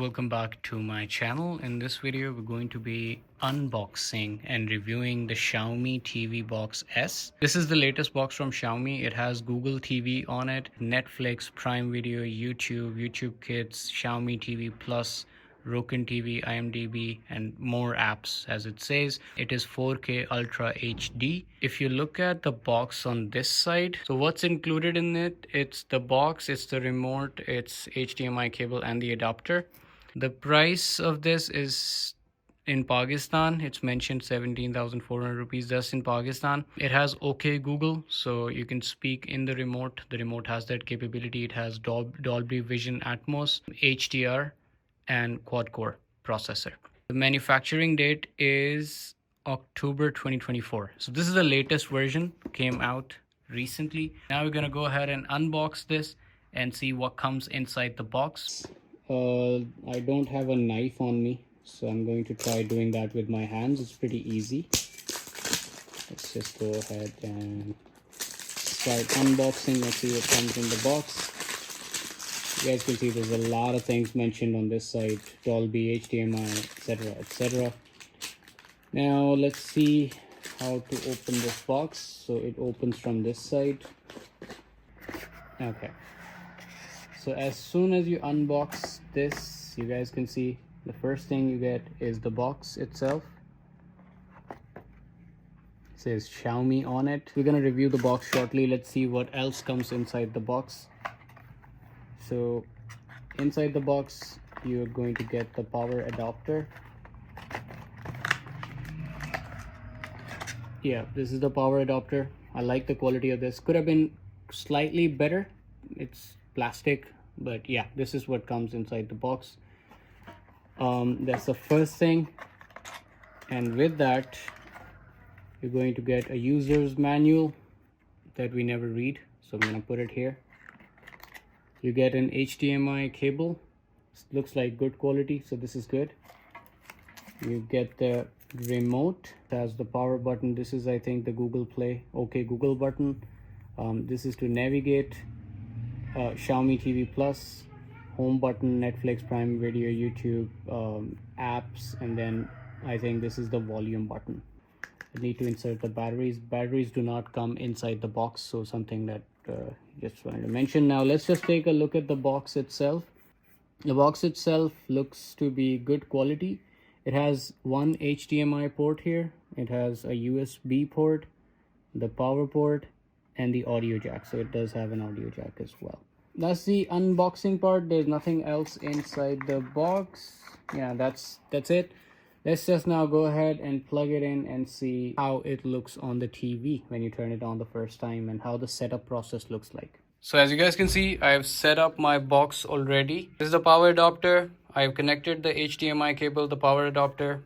Welcome back to my channel. In this video we're going to be unboxing and reviewing the Xiaomi TV Box S. This is the latest box from Xiaomi. It has Google TV on it, Netflix, Prime Video, YouTube Kids, Xiaomi TV Plus, Roku TV, IMDb, and more apps. As it says, it is 4K Ultra HD. If you look at the box on this side, so what's included in it? It's the box, it's the remote, it's HDMI cable and the adapter. The price of this is in Pakistan, it's mentioned 17,400 rupees. That's in Pakistan. It has OK Google, so you can speak in the remote. The remote has that capability. It has Dolby Vision Atmos, HDR, and quad-core processor. The manufacturing date is October 2024. So this is the latest version, came out recently. Now we're gonna go ahead and unbox this and see what comes inside the box. I don't have a knife on me, so I'm going to try doing that with my hands. It's pretty easy. Let's just go ahead and start unboxing. Let's see what comes in the box. You guys can see there's a lot of things mentioned on this side: Dolby, HDMI, etc, etc. Now let's see how to open this box. So it opens from this side. Okay, so as soon as you unbox this, you guys can see the first thing you get is the box itself. It says Xiaomi on it. We're gonna review the box shortly. Let's see what else comes inside the box. So inside the box, you're going to get the power adapter. Yeah, this is the power adapter. I like the quality of this. Could have been slightly better. It's plastic, but yeah, this is what comes inside the box. That's the first thing, and with that you're going to get a user's manual that we never read, so I'm gonna put it here. You get an HDMI cable. It looks like good quality, so this is good. You get the remote. It has the power button. This is, I think, the Google Play, OK Google button. This is to navigate. Xiaomi TV Plus, home button, Netflix, Prime Video, YouTube, apps, and then I think this is the volume button. I need to insert the batteries. Batteries do not come inside the box, so something that just wanted to mention. Now let's just take a look at the box itself. The box itself looks to be good quality. It has one HDMI port here. It has a USB port, the power port, and the audio jack. So it does have an audio jack as well. That's the unboxing part. There's nothing else inside the box. Yeah, that's it. Let's just now go ahead and plug it in and see how it looks on the TV when you turn it on the first time, and how the setup process looks like. So as you guys can see, I've set up my box already. This is the power adapter. I've connected the HDMI cable, the power adapter,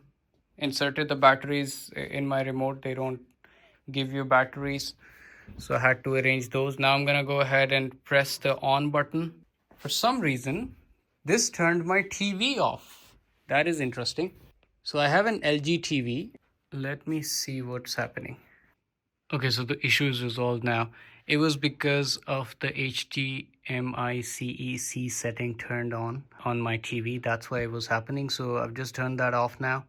inserted the batteries in my remote. They don't give you batteries, so I had to arrange those. Now I'm gonna go ahead and press the on button. For some reason, this turned my TV off. That is interesting. So I have an LG TV. Let me see what's happening. Okay, so the issue is resolved now. It was because of the HDMI CEC setting turned on my TV. That's why it was happening. So I've just turned that off now.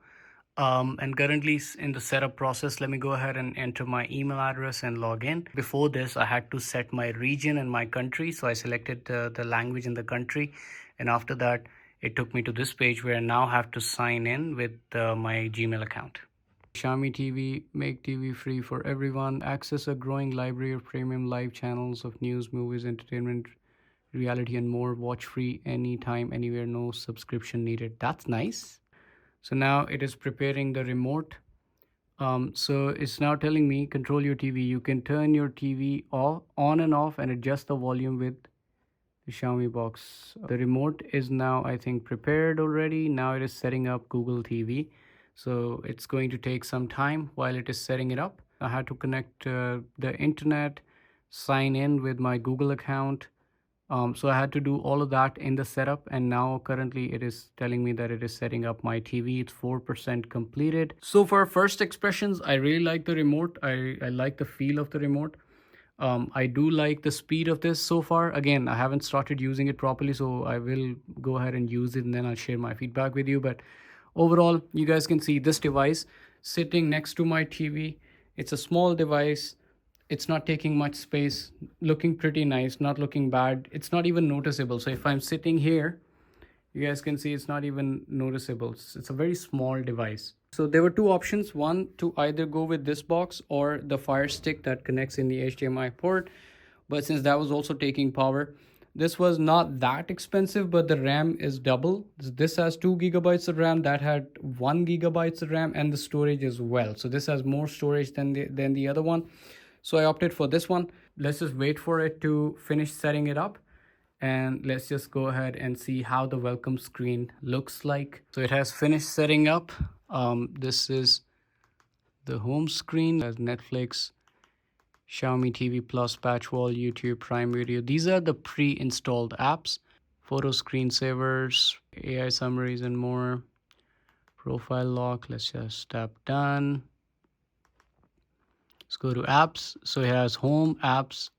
And currently in the setup process, let me go ahead and enter my email address and log in. Before this, I had to set my region and my country. So I selected the language in the country. And after that, it took me to this page where I now have to sign in with my Gmail account. Xiaomi TV, make TV free for everyone. Access a growing library of premium live channels of news, movies, entertainment, reality, and more. Watch free anytime, anywhere, no subscription needed. That's nice. So now it is preparing the remote. So it's now telling me control your TV. You can turn your TV on and off and adjust the volume with the Xiaomi box. The remote is now, I think, prepared already. Now it is setting up Google TV. So it's going to take some time while it is setting it up. I had to connect the internet, sign in with my Google account. So I had to do all of that in the setup, and now currently it is telling me that it is setting up my TV. It's 4% completed. So for first expressions, I really like the remote. I like the feel of the remote. I do like the speed of this so far. Again, I haven't started using it properly, so I will go ahead and use it and then I'll share my feedback with you. But overall, you guys can see this device sitting next to my TV. It's a small device. It's not taking much space, looking pretty nice, not looking bad. It's not even noticeable. So if I'm sitting here, you guys can see it's not even noticeable. It's a very small device. So there were two options. One, to either go with this box or the Fire Stick that connects in the HDMI port. But since that was also taking power, this was not that expensive, but the RAM is double. This has 2 gigabytes of RAM, that had 1 gigabytes of RAM, and the storage as well. So this has more storage than the other one. So I opted for this one. Let's just wait for it to finish setting it up. And let's just go ahead and see how the welcome screen looks like. So it has finished setting up. This is the home screen. As Netflix, Xiaomi TV Plus, Patch Wall, YouTube, Prime Video. These are the pre-installed apps. Photo screensavers, AI summaries, and more. Profile lock. Let's just tap done. Let's go to apps. So it has home, apps,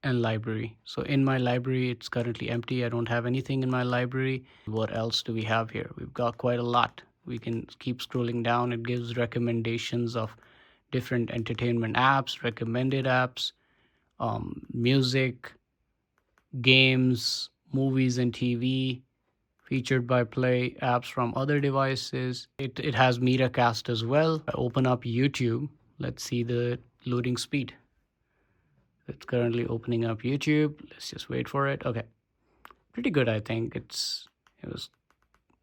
and library. So in my library, it's currently empty. I don't have anything in my library. What else do we have here? We've got quite a lot. We can keep scrolling down. It gives recommendations of different entertainment apps, recommended apps, music, games, movies and TV, featured by Play, apps from other devices. It has Metacast as well. I open up YouTube. Let's see the loading speed. It's currently opening up YouTube. Let's just wait for it. Okay, pretty good. I think it was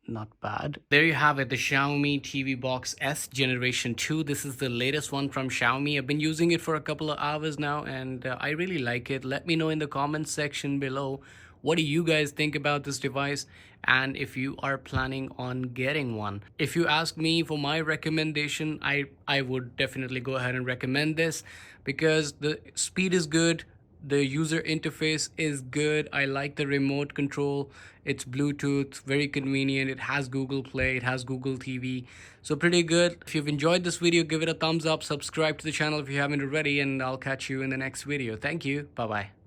not bad. There you have it, the Xiaomi TV Box S Generation 2. This is the latest one from Xiaomi. I've been using it for a couple of hours now, and I really like it. Let me know in the comments section below, what do you guys think about this device, and if you are planning on getting one. If you ask me for my recommendation, I would definitely go ahead and recommend this because the speed is good, the user interface is good. I like the remote control. It's Bluetooth, very convenient. It has Google Play, it has Google TV, so pretty good. If you've enjoyed this video, give it a thumbs up, subscribe to the channel if you haven't already, and I'll catch you in the next video. Thank you. Bye bye.